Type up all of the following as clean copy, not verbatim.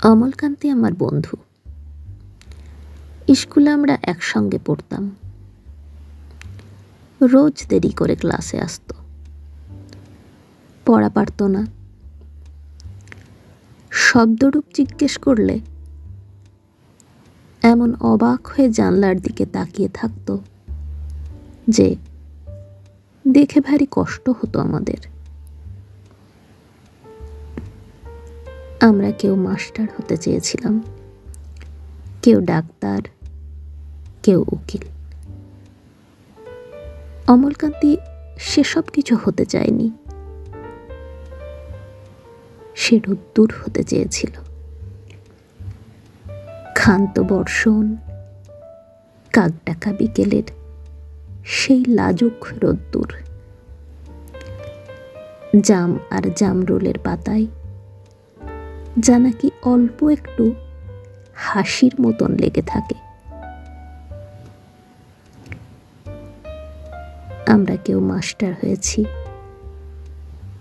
অমলকান্তি আমার বন্ধু। স্কুলে আমরা একসঙ্গে পড়তাম। রোজ দেরি করে ক্লাসে আসতো, পড়া পারত না। শব্দরূপ জিজ্ঞেস করলে এমন অবাক হয়ে জানলার দিকে তাকিয়ে থাকতো যে দেখে ভারী কষ্ট হতো আমাদের। আমরা কেউ মাস্টার হতে চেয়েছিলাম, কেউ ডাক্তার, কেউ উকিল। অমলকান্তি সেসব কিছু হতে চায়নি। সে রোদ্দুর হতে চেয়েছিল। ক্ষান্ত বর্ষণ, কাকডাকা বিকেলের সেই লাজুক রোদ্দুর। জাম আর জামরুলের পাতায় যা নাকি অল্প একটু হাসির মতন লেগে থাকে। আমরা কেউ মাস্টার হয়েছি,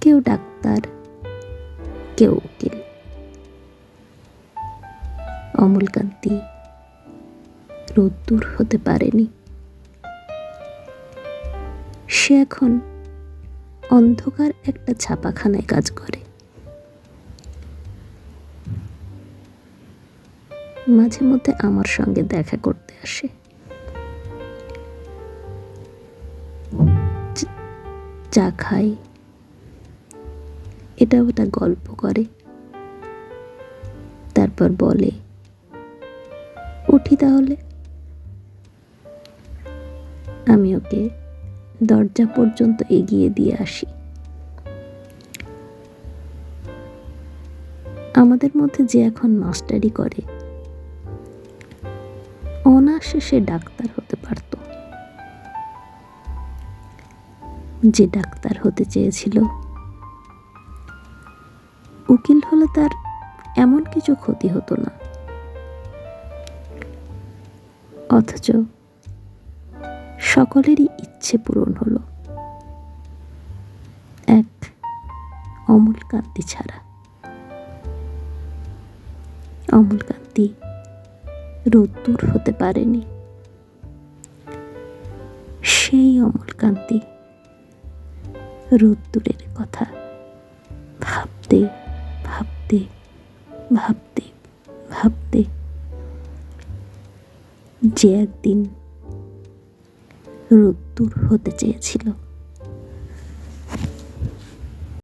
কেউ ডাক্তার, কেউ উকিল। অমলকান্তি রোদ্দুর হতে পারেনি। সে এখন অন্ধকার একটা ছাপাখানায় কাজ করে। মাঝে মধ্যে আমার সঙ্গে দেখা করতে আসে। চা খাই, এটা ওটা গল্প করে। তারপর বলে, উঠি তাহলে। আমি ওকে দরজা পর্যন্ত এগিয়ে দিয়ে আসি। আমাদের মধ্যে যে এখন মাস্টারি করে, অনায়াসে সে ডাক্তার হতে পারত। যে ডাক্তার হতে চেয়েছিল, উকিল হলে তার এমন কিছু ক্ষতি হতো না। অথচ সকলেরই ইচ্ছে পূরণ হলো, এক অমলকান্তি ছাড়া। অমলকান্তি রোদ্দুর হতে পারেনি। সেই অমলকান্তি রোদ্দুরের কথা ভাবতে ভাবতে ভাবতে ভাবতে যে একদিন রোদ্দুর হতে চেয়েছিল।